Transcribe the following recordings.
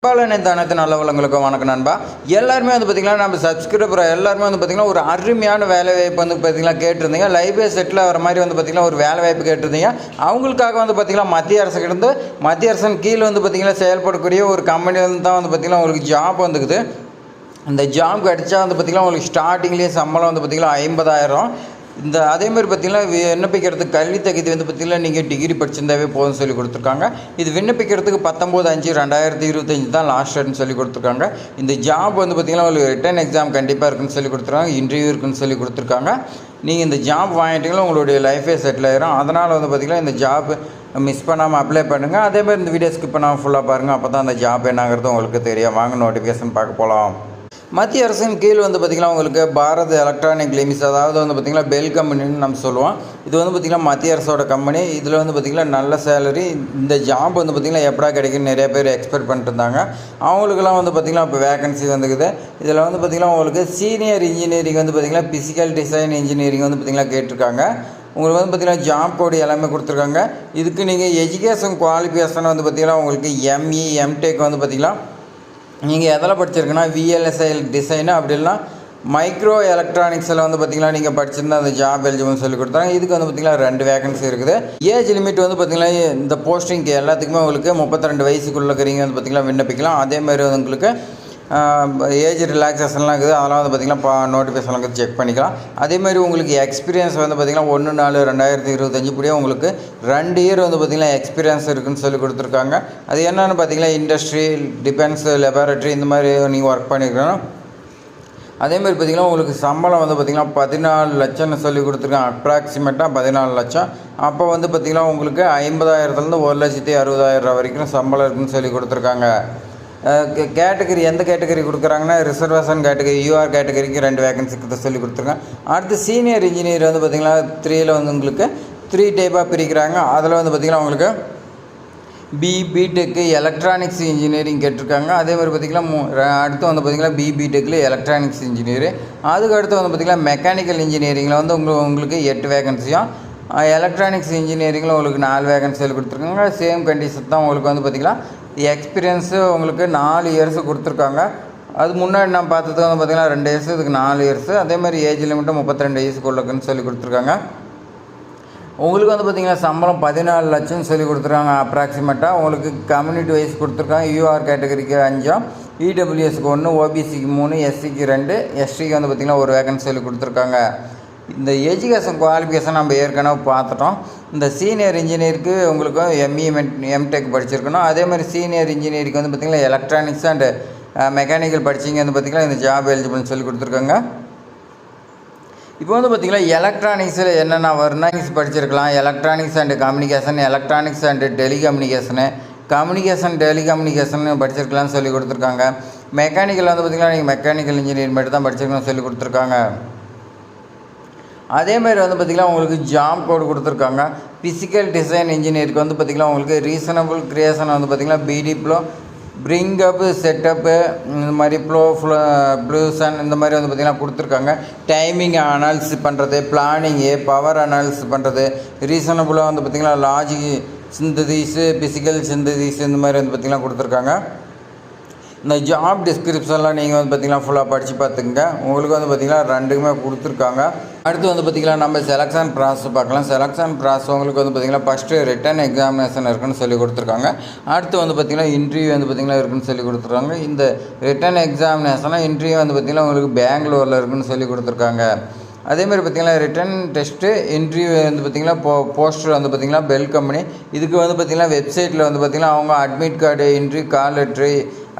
அனைத்து நல்ல வளங்களுக்கும் வணக்கம் நண்பா. எல்லாருமே வந்து பார்த்திங்கன்னா நம்ம சப்ஸ்கிரைபர் எல்லாருமே வந்து பார்த்திங்கன்னா ஒரு அருமையான வேலை வாய்ப்பு வந்து பார்த்திங்கன்னா கேட்டிருந்தீங்க. லைஃபே செட்டில் ஆகிற மாதிரி வந்து பார்த்திங்கன்னா ஒரு வேலை வாய்ப்பு கேட்டிருந்தீங்க. அவங்களுக்காக வந்து பார்த்திங்கன்னா மத்திய அரசுக்கிட்ட மத்திய அரசின் கீழே வந்து பார்த்திங்கன்னா செயல்படக்கூடிய ஒரு கம்பெனிலேருந்து தான் வந்து பார்த்திங்கன்னா உங்களுக்கு ஜாப் வந்துக்குது. இந்த ஜாப் கிடச்சா வந்து பார்த்திங்கன்னா உங்களுக்கு ஸ்டார்டிங்லேயே சம்பளம் வந்து பார்த்திங்கன்னா 50,000. அதேமாதிரி பார்த்திங்கன்னா விண்ணப்பிக்கிறதுக்கு கல்வி தகுதி வந்து பார்த்திங்கன்னா நீங்கள் டிகிரி படிச்சிருந்தாவே போதும்னு சொல்லி கொடுத்துருக்காங்க. இது விண்ணப்பிக்கிறதுக்கு 19/5/2025 தான் லாஸ்ட் டேட்னு சொல்லி கொடுத்துருக்காங்க. இந்த ஜாப் வந்து பார்த்திங்கன்னா உங்களுக்கு ரிட்டன் எக்ஸாம் கண்டிப்பாக இருக்குன்னு சொல்லி கொடுத்துருக்காங்க. இன்டர்வியூ இருக்குன்னு சொல்லி கொடுத்துருக்காங்க. நீங்கள் இந்த ஜாப் வாங்கிட்டீங்கன்னா உங்களுடைய லைஃபே செட்டில் ஆயிரும். அதனால் வந்து பார்த்திங்கன்னா இந்த ஜாப் மிஸ் பண்ணாமல் அப்ளை பண்ணுங்கள். அதேமாதிரி இந்த வீடியோ ஸ்கிப் பண்ணாமல் ஃபுல்லாக பாருங்கள். அப்போ தான் அந்த ஜாப் என்னங்கிறது உங்களுக்கு தெரியும். வாங்க நோட்டிஃபிகேஷன் பார்க்க போகலாம். மத்திய அரசின் கீழ் வந்து பார்த்திங்கன்னா உங்களுக்கு பாரத் எலக்ட்ரானிக் லிமிட்ஸ், அதாவது வந்து பார்த்திங்கன்னா பெல் கம்பெனின்னு நம்ம சொல்லுவோம். இது வந்து பார்த்திங்கன்னா மத்திய அரசோட கம்பெனி. இதில் வந்து பார்த்திங்கன்னா நல்ல சேலரி. இந்த ஜாப் வந்து பார்த்திங்கன்னா எப்படா கிடைக்குன்னு நிறைய பேர் எக்ஸ்பெக்ட் பண்ணிட்டு இருந்தாங்க. அவங்களுக்குலாம் வந்து பார்த்திங்கன்னா இப்போ வேகன்சி வந்துக்குது. இதில் வந்து பார்த்திங்கன்னா உங்களுக்கு சீனியர் இன்ஜினியரிங் வந்து பார்த்திங்கன்னா ஃபிசிக்கல் டிசைன் இன்ஜினியரிங் வந்து பார்த்திங்கன்னா கேட்டிருக்காங்க. உங்களுக்கு வந்து பார்த்திங்கன்னா ஜாப் கோடு எல்லாமே கொடுத்துருக்காங்க. இதுக்கு நீங்கள் எஜுகேஷன் குவாலிஃபிகேஷன் வந்து பார்த்திங்கன்னா உங்களுக்கு எம்இ எம்டெக் வந்து பார்த்திங்கன்னா நீங்கள் எதில் படிச்சிருக்குன்னா விஎல்எஸ்ஐ டிசைனு அப்படி இல்லைனா மைக்ரோ எலக்ட்ரானிக்ஸில் வந்து பார்த்திங்கன்னா நீங்கள் படிச்சிருந்தா அந்த ஜாப் எலிஜிபிள்னு சொல்லி கொடுத்தாங்க. இதுக்கு வந்து பார்த்திங்கன்னா 2 வேகன்சி இருக்குது. ஏஜ் லிமிட் வந்து பார்த்திங்கன்னா இந்த போஸ்டிங்க்கு எல்லாத்துக்குமே உங்களுக்கு 32 வயசுக்குள்ளே இருக்கிறீங்க வந்து பார்த்திங்கன்னா விண்ணப்பிக்கலாம். அதேமாதிரி வந்து உங்களுக்கு ஏஜ் ரிலாக்ஸேஷன்லாம் இருக்குது. அதெல்லாம் வந்து பார்த்திங்கன்னா நோட்டிஃபிகேஷன்லாம் செக் பண்ணிக்கலாம். அதேமாதிரி உங்களுக்கு எக்ஸ்பீரியன்ஸ் வந்து பார்த்திங்கன்னா 1/4/2025 இப்படியே உங்களுக்கு 2 இயர் வந்து பார்த்திங்கன்னா எக்ஸ்பீரியன்ஸ் இருக்குதுன்னு சொல்லி கொடுத்துருக்காங்க. அது என்னென்னு பார்த்திங்கன்னா இண்டஸ்ட்ரி, டிஃபென்ஸ், லெபார்ட்ரி இந்த மாதிரி நீங்கள் ஒர்க் பண்ணியிருக்கணும். அதேமாதிரி பார்த்திங்கன்னா உங்களுக்கு சம்பளம் வந்து பார்த்திங்கன்னா 14 லட்சம்னு சொல்லி கொடுத்துருக்காங்க. அப்ராக்சிமேட்டாக 14 லட்சம். அப்போ வந்து பார்த்திங்கன்னா உங்களுக்கு 50,000லேருந்து 1,60,000 வரைக்கும் சம்பளம் இருக்குதுன்னு சொல்லி கொடுத்துருக்காங்க. கேட்டகரி எந்த கேட்டகரி கொடுக்குறாங்கன்னா ரிசர்வேஷன் கேட்டகரி, யூஆர் கேட்டகரிக்கு 2 வேகன்சிக்கு சொல்லி கொடுத்துருக்காங்க. அடுத்து சீனியர் இன்ஜினியர் வந்து பார்த்திங்கன்னா 3ல் வந்து உங்களுக்கு 3 டைப்பாக பிரிக்கிறாங்க. அதில் வந்து பார்த்திங்கன்னா உங்களுக்கு பிடெக்கு எலக்ட்ரானிக்ஸ் இன்ஜினியரிங் கேட்டிருக்காங்க. அதேமாதிரி பார்த்திங்கன்னா அடுத்து வந்து பார்த்திங்கன்னா பிடெக்கில் எலக்ட்ரானிக்ஸ் இன்ஜினியர். அதுக்கு அடுத்து வந்து பார்த்திங்கன்னா மெக்கானிக்கல் இன்ஜினியரிங்கில் வந்து உங்களுக்கு 8 வேகன்சியும், எலக்ட்ரானிக்ஸ் இன்ஜினியரிங்கில் உங்களுக்கு 4 வேகன்சி கொடுத்துருக்காங்க. சேம் கண்டிஷன் தான் உங்களுக்கு வந்து பார்த்திங்கன்னா எக்ஸ்பீரியன்ஸு உங்களுக்கு 4 இயர்ஸு கொடுத்துருக்காங்க. அது முன்னாடி நான் பார்த்தது வந்து பார்த்திங்கன்னா 2 இயர்ஸு, இதுக்கு 4 இயர்ஸு. அதேமாதிரி ஏஜ் லிமிட்டும் 32 வயசுக்குள்ளக்குன்னு சொல்லி கொடுத்துருக்காங்க. உங்களுக்கு வந்து பார்த்திங்கன்னா சம்பளம் 14 லட்சம்னு சொல்லி கொடுத்துருக்காங்க அப்ராக்சிமேட்டாக. உங்களுக்கு கம்யூனிட்டி வைஸ் கொடுத்துருக்காங்க. யூஆர் கேட்டகரிக்கு 5, இடபிள்யூஎஸ்க்கு 1, ஓபிசிக்கு 3, எஸ்சிக்கு 2, எஸ்டிக்கு வந்து பார்த்திங்கன்னா 1 வேகன்சி சொல்லி கொடுத்துருக்காங்க. இந்த எஜுகேஷன் குவாலிஃபிகேஷன் நம்ம ஏற்கனவே பார்த்துட்டோம். இந்த சீனியர் இன்ஜினியருக்கு உங்களுக்கு எம்இ எம்டெக் படிச்சிருக்கணும். அதேமாதிரி சீனியர் இன்ஜினியருக்கு வந்து பார்த்திங்கன்னா எலக்ட்ரானிக்ஸ் அண்டு மெக்கானிக்கல் படிச்சிங்க வந்து பார்த்திங்கன்னா இந்த ஜாப் எலிஜிபிள்னு சொல்லி கொடுத்துருக்காங்க. இப்போ வந்து பார்த்திங்கன்னா எலக்ட்ரானிக்ஸில் என்னென்ன வரும்னா படிச்சிருக்கலாம். Electronics and communication, electronics and telecommunication, telecommunication படிச்சிருக்கலாம்னு சொல்லி கொடுத்துருக்காங்க. மெக்கானிக்கல் வந்து பார்த்திங்கன்னா நீங்கள் மெக்கானிக்கல் இன்ஜினியர் மட்டும் தான் படிச்சிருக்கணும்னு சொல்லி கொடுத்துருக்காங்க. அதேமாதிரி வந்து பார்த்திங்கன்னா உங்களுக்கு ஜாப் கோடு கொடுத்துருக்காங்க. ஃபிசிக்கல் டிசைன் இன்ஜினியருக்கு வந்து பார்த்திங்கன்னா உங்களுக்கு ரீசனபிள் க்ரியேஷன் வந்து பார்த்திங்கன்னா பிடி ப்ளோ, பிரிங்கப்பு, செட்டப்பு, இந்த மாதிரி ப்ளூசன் இந்த மாதிரி வந்து பார்த்திங்கன்னா கொடுத்துருக்காங்க. டைமிங் அனாலிசிஸ் பண்ணுறது, பிளானிங்கு, பவர் அனாலிசிஸ் பண்ணுறது, ரீசனபுளாக வந்து பார்த்திங்கன்னா லாஜிக் சிந்தசிஸு, ஃபிசிக்கல் சிந்தசிஸ் இந்த மாதிரி வந்து பார்த்திங்கன்னா கொடுத்துருக்காங்க. இந்த ஜாப் டிஸ்கிரிப்ஷன்லாம் நீங்கள் வந்து பார்த்திங்கன்னா ஃபுல்லாக படித்து பார்த்துங்க. உங்களுக்கு வந்து பார்த்திங்கன்னா 2க்குமே கொடுத்துருக்காங்க. அடுத்து வந்து பார்த்திங்கன்னா நம்ம செலெக்ஷன் ப்ராசஸ் பார்க்கலாம். செலெக்ஷன் ப்ராசஸ் உங்களுக்கு வந்து பார்த்திங்கன்னா ஃபஸ்ட்டு ரிட்டன் எக்ஸாமினேஷன் இருக்குன்னு சொல்லி கொடுத்துருக்காங்க. அடுத்து வந்து பார்த்திங்கன்னா இன்டர்வியூ வந்து பார்த்திங்கன்னா இருக்குன்னு சொல்லி கொடுத்துருக்காங்க. இந்த ரிட்டன் எக்ஸாமினேஷனாக இன்டர்வியூ வந்து பார்த்திங்கன்னா உங்களுக்கு பெங்களூரில் இருக்குன்னு சொல்லி கொடுத்துருக்காங்க. அதேமாதிரி பார்த்திங்கன்னா ரிட்டன் டெஸ்ட்டு, இன்டர்வியூ வந்து பார்த்திங்கன்னா போஸ்டர் வந்து பார்த்திங்கன்னா பெல் கம்பெனி. இதுக்கு வந்து பார்த்திங்கன்னா வெப்சைட்டில் வந்து பார்த்திங்கன்னா அவங்க அட்மிட் கார்டு, இன்டர்வியூ கால் லெட்ரு,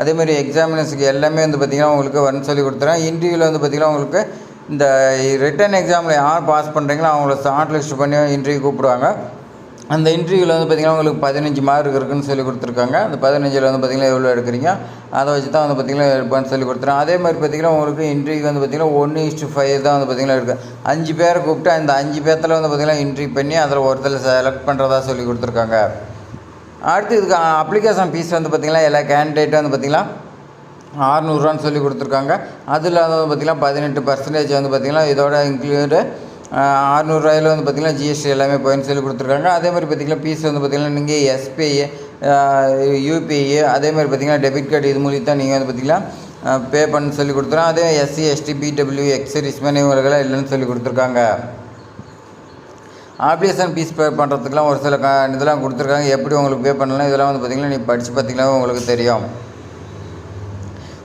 அதேமாதிரி எக்ஸாமினேஷனுக்கு எல்லாமே வந்து பார்த்திங்கன்னா உங்களுக்கு வரணும்னு சொல்லி கொடுத்துறாங்க. இன்டர்வியூவில் வந்து பார்த்திங்கன்னா உங்களுக்கு இந்த ரிட்டன் எக்ஸாமில் யார் பாஸ் பண்ணுறீங்களோ அவங்கள ஷார்ட் லிஸ்ட் பண்ணி இன்டர்வியூ கூப்பிடுவாங்க. அந்த இன்டர்வியூவில் வந்து பார்த்திங்கன்னா உங்களுக்கு 15 மார்க் இருக்குதுன்னு சொல்லி கொடுத்துருக்காங்க. அந்த 15ல் வந்து பார்த்திங்கன்னா எவ்வளோ எடுக்கிறீங்க அதை வச்சு தான் வந்து பார்த்திங்கன்னா எடுப்பான்னு சொல்லி கொடுத்துருக்காங்க. அதே மாதிரி பார்த்திங்கன்னா உங்களுக்கு இன்டர்வியூ வந்து பார்த்திங்கன்னா 1:5 தான் வந்து பார்த்திங்கன்னா இருக்குது. 5 பேரை கூப்பிட்டு அந்த 5 பேர்த்தில் வந்து பார்த்திங்கன்னா இன்டர்வியூ பண்ணி அதில் ஒருத்தர் செலக்ட் பண்ணுறதா சொல்லி கொடுத்துருக்காங்க. அடுத்து இதுக்கு அப்ளிகேஷன் ஃபீஸ் வந்து பார்த்திங்கன்னா எல்லா கேண்டிடேட்டும் வந்து பார்த்திங்கன்னா 600 ரூபான்னு சொல்லி கொடுத்துருக்காங்க. அதில் வந்து பார்த்திங்கன்னா 18% வந்து பார்த்திங்கன்னா இதோட இன்க்ளூடு 600 ரூபாயில் வந்து பார்த்திங்கன்னா ஜிஎஸ்டி எல்லாமே போயின்னு சொல்லி கொடுத்துருக்காங்க. அதே மாதிரி பார்த்திங்கன்னா ஃபீஸ் வந்து பார்த்திங்கன்னா நீங்கள் எஸ்பிஐ யூபிஐ அதேமாதிரி பார்த்திங்கன்னா டெபிட் கார்டு இது மூலியம் தான் நீங்கள் வந்து பார்த்திங்கன்னா பே பண்ண சொல்லி கொடுத்துறோம். அதே எஸ்சி எஸ்டி பிடபிள்யூ எக்ஸரிஸ் மேனி இவர்களுக்கெல்லாம் இல்லைன்னு சொல்லி கொடுத்துருக்காங்க. அப்ளிகேஷன் ஃபீஸ் பே பண்ணுறதுக்குலாம் ஒரு சில இதெல்லாம் கொடுத்துருக்காங்க. எப்படி உங்களுக்கு பே பண்ணலாம் இதெல்லாம் வந்து பார்த்திங்கன்னா நீ படித்து பார்த்திங்கன்னா உங்களுக்கு தெரியும்.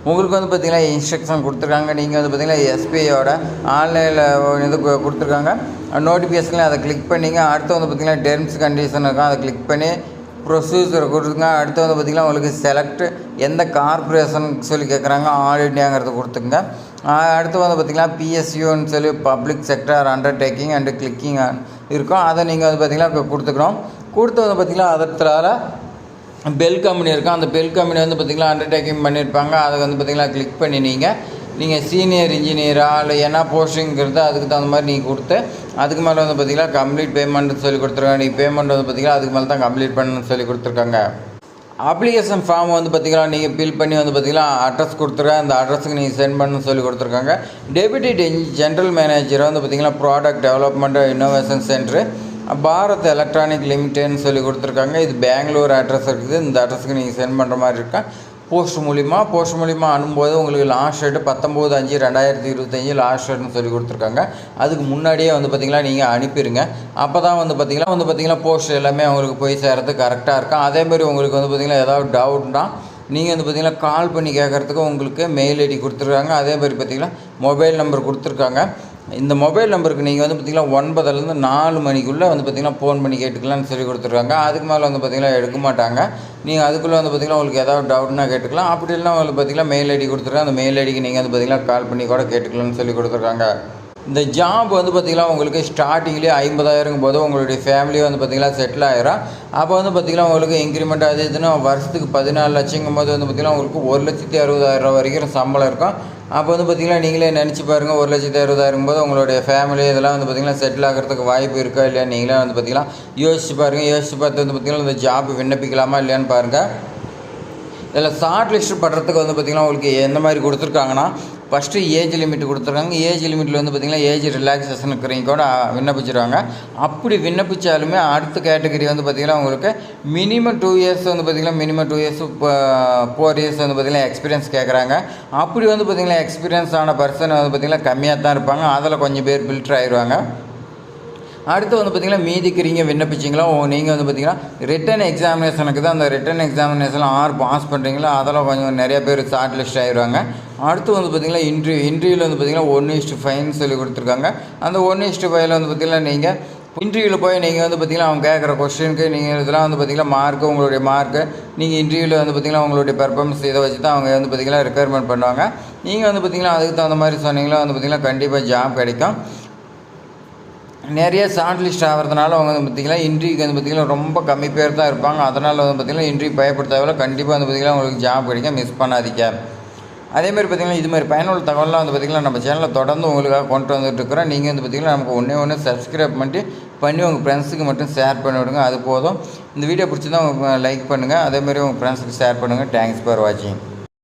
உங்களுக்கு வந்து பார்த்திங்கன்னா இன்ஸ்ட்ரக்ஷன் கொடுத்துருக்காங்க. நீங்கள் வந்து பார்த்திங்கன்னா எஸ்பிஐயோட ஆன்லைனில் இது கொடுத்துருக்காங்க. நோட்டிஃபிகேஷனில் அதை கிளிக் பண்ணிங்க. அடுத்து வந்து பார்த்திங்கன்னா டெர்ம்ஸ் கண்டிஷன் இருக்கும், அதை கிளிக் பண்ணி ப்ரொசீஜர் கொடுத்துருங்க. அடுத்து வந்து பார்த்திங்கன்னா உங்களுக்கு செலக்ட் எந்த கார்பரேஷன் சொல்லி கேட்குறாங்க, ஆல் இண்டியாங்கிறது கொடுத்துங்க. அடுத்து வந்து பார்த்திங்கன்னா பிஎஸ்யூன்னு சொல்லி public sector undertaking and clicking இருக்கும், அதை நீங்கள் வந்து பார்த்திங்கன்னா கொடுத்துக்கணும். கொடுத்து வந்து பார்த்திங்கன்னா அதற்கால பெல் கம்பெனி இருக்கும், அந்த பெல் கம்பெனி வந்து பார்த்திங்கன்னா அண்டர்டேக்கிங் பண்ணியிருப்பாங்க. அதை வந்து பார்த்திங்கன்னா கிளிக் பண்ணி நீங்கள் சீனியர் இன்ஜினியராக இல்லை என்ன போஸ்டிங்கிறது அதுக்கு தகுந்த மாதிரி நீங்கள் கொடுத்து அதுக்கு மேலே வந்து பார்த்திங்கன்னா கம்ப்ளீட் பேமெண்ட்னு சொல்லி கொடுத்துருக்காங்க. நீங்கள் பேமெண்ட் வந்து பார்த்திங்கன்னா அதுக்கு மேலே தான் கம்ப்ளீட் பண்ணணும்னு சொல்லி கொடுத்துருக்காங்க. அப்ளிகேஷன் ஃபார்ம் வந்து பார்த்திங்கன்னா நீங்கள் ஃபில் பண்ணி வந்து பார்த்திங்கன்னா அட்ரஸ் கொடுத்துருக்காங்க. அந்த அட்ரஸுக்கு நீங்கள் சென்ட் பண்ணணும்னு சொல்லி கொடுத்துருக்காங்க. டெப்யூட்டி ஜென்ரல் மேனேஜரை வந்து பார்த்திங்கன்னா product development innovation centre Bharat electronic லிமிடெட்னு சொல்லி கொடுத்துருக்காங்க. இது பெங்களூர் அட்ரஸ் இருக்குது. இந்த அட்ரஸுக்கு நீங்கள் சென்ட் பண்ணுற மாதிரி இருக்கா. போஸ்ட் மூலிமா அனுப்பும்போது உங்களுக்கு லாஸ்ட் டேட்டு 19/5/2025 லாஸ்ட் டேட்னு சொல்லி கொடுத்துருக்காங்க. அதுக்கு முன்னாடியே வந்து பார்த்திங்கன்னா நீங்கள் அனுப்பிடுங்க. அப்போ தான் வந்து பார்த்திங்கன்னா போஸ்ட் எல்லாமே உங்களுக்கு போய் சேர்றது கரெக்டாக இருக்கும். அதேமாதிரி உங்களுக்கு வந்து பார்த்திங்கன்னா ஏதாவது டவுட்னா நீங்கள் வந்து பார்த்திங்கன்னா கால் பண்ணி கேட்குறதுக்கு உங்களுக்கு மெயில் ஐடி கொடுத்துருக்காங்க. அதேமாதிரி பார்த்திங்கன்னா மொபைல் நம்பர் கொடுத்துருக்காங்க. இந்த மொபைல் நம்பருக்கு நீங்கள் வந்து பார்த்திங்கன்னா 9லேருந்து 4 மணிக்குள்ளே வந்து பார்த்திங்கன்னா ஃபோன் பண்ணி கேட்டுக்கலாம்னு சொல்லி கொடுத்துருக்காங்க. அதுக்கு மேலே வந்து பார்த்திங்கன்னா எடுக்க மாட்டாங்க. நீங்கள் அதுக்குள்ளே வந்து பார்த்திங்கன்னா உங்களுக்கு ஏதாவது டவுட்னா கேட்டுக்கலாம். அப்படி இல்லைனா உங்களுக்கு பார்த்திங்கன்னா மெயில் ஐடி கொடுத்துருக்காங்க. அந்த மெயில் ஐடிக்கு நீங்கள் வந்து பார்த்திங்கன்னா கால் பண்ணி கூட கேட்டுக்கலாம்னு சொல்லி கொடுத்துருக்காங்க. இந்த ஜாப் வந்து பார்த்திங்கன்னா உங்களுக்கு ஸ்டார்டிங்லேயே 50,000 போது உங்களுடைய ஃபேமிலியை வந்து பார்த்திங்கன்னா செட்டில் ஆகிரும். அப்போ வந்து பார்த்திங்கன்னா உங்களுக்கு இன்க்ரிமெண்ட் அது இதுன்னு வருஷத்துக்கு 14 லட்சங்கும் போது வந்து பார்த்திங்கன்னா உங்களுக்கு 1,60,000 வரைக்கும் சம்பளம் இருக்கும். அப்போ வந்து பார்த்திங்கன்னா நீங்களே நினச்சி பாருங்கள், 1,60,000 போது உங்களுடைய ஃபேமிலி இதெல்லாம் வந்து பார்த்திங்கன்னா செட்டில் ஆகிறதுக்கு வாய்ப்பு இருக்கா இல்லையா நீங்களே வந்து பார்த்திங்கன்னா யோசிச்சு பாருங்கள். யோசிச்சு பார்த்து வந்து பார்த்திங்கன்னா இந்த ஜாப் விண்ணப்பிக்கலாமா இல்லையான்னு பாருங்கள். இதில் ஷார்ட் லிஸ்ட் பண்ணுறதுக்கு வந்து பார்த்திங்கன்னா உங்களுக்கு எந்த மாதிரி கொடுத்துருக்காங்கன்னா ஃபஸ்ட்டு ஏஜ் லிமிட் கொடுத்துருக்காங்க. ஏஜ் லிமிட்டில் வந்து பார்த்திங்கன்னா ஏஜ் ரிலாக்ஸேஷன் இருக்கிறவங்க கூட விண்ணப்பிச்சிருவாங்க. அப்படி விண்ணப்பித்தாலுமே அடுத்த கேட்டகரி வந்து பார்த்திங்கன்னா உங்களுக்கு மினிமம் 2 இயர்ஸ் வந்து பார்த்திங்கன்னா 4 இயர்ஸ் வந்து பார்த்திங்கன்னா எக்ஸ்பீரியன்ஸ் கேட்குறாங்க. அப்படி வந்து பார்த்திங்கன்னா எக்ஸ்பீரியன்ஸ் ஆன பர்சன் வந்து பார்த்திங்கன்னா கம்மியாக தான் இருப்பாங்க. அதில் கொஞ்சம் பேர் ஃபில்டர் ஆயிடுவாங்க. அடுத்து வந்து பார்த்திங்கன்னா மீதிக்கிறீங்க விண்ணப்பிச்சிங்களா நீங்கள் வந்து பார்த்திங்கன்னா ரிட்டன் எக்ஸாமினேஷனுக்கு தான். அந்த ரிட்டன் எக்ஸாமினேஷனில் 6 பாஸ் பண்ணுறீங்களா அதெல்லாம் கொஞ்சம் நிறைய பேர் ஷார்ட் லிஸ்ட் ஆகிடுவாங்க. அடுத்து வந்து பார்த்திங்கன்னா இன்டர்வியூவில் வந்து பார்த்திங்கன்னா 1:5 சொல்லி கொடுத்துருக்காங்க. அந்த 1:5 வந்து பார்த்திங்கன்னா நீங்கள் இன்டர்வியூவில் போய் நீங்கள் வந்து பார்த்திங்கன்னா அவங்க கேட்குற கொஸ்டினுக்கு நீங்கள் இதெல்லாம் வந்து பார்த்திங்கன்னா மார்க்கு உங்களுடைய மார்க்கு நீங்கள் இன்டர்வியூவில் வந்து பார்த்திங்கன்னா உங்களுடைய பெர்ஃபார்மன்ஸ் இதை வச்சு தான் அவங்க வந்து பார்த்திங்கன்னா ரெக்குயர்மெண்ட் பண்ணுவாங்க. நீங்கள் வந்து பார்த்திங்கன்னா அதுக்கு தகுந்த மாதிரி சொன்னீங்களா வந்து பார்த்திங்கன்னா கண்டிப்பாக ஜாப் கிடைக்கும். நிறைய ஷார்ட் லிஸ்ட் ஆகிறதுனால அவங்க வந்து பார்த்திங்கன்னா இன்டர்வியூக்கு வந்து பார்த்திங்கன்னா ரொம்ப கம்மி பேர் தான் இருப்பாங்க. அதனால் வந்து பார்த்திங்கன்னா இன்டர்வியூ பயப்படுத்தாவில் கண்டிப்பாக வந்து பார்த்திங்கன்னா உங்களுக்கு ஜாப் கிடைக்கும். மிஸ் பண்ணாதீங்க. அதேமாதிரி பார்த்திங்கன்னா இதுமாதிரி பயனுள்ள தகவலாம் வந்து பார்த்திங்கன்னா நம்ம சேனலில் தொடர்ந்து உங்களுக்காக கொண்டு வந்துட்டு இருக்கிறோம். நீங்கள் வந்து பார்த்திங்கன்னா நமக்கு ஒன்று சப்ஸ்கிரைப் பண்ணி உங்கள் ஃப்ரெண்ட்ஸுக்கு மட்டும் ஷேர் பண்ணி விடுங்க. அது போதும். இந்த வீடியோ பிடிச்சிருந்தா லைக் பண்ணுங்கள். அதேமாதிரி உங்கள் ஃப்ரெண்ட்ஸுக்கு ஷேர் பண்ணுங்கள். தேங்க்ஸ் ஃபார் வாட்சிங்.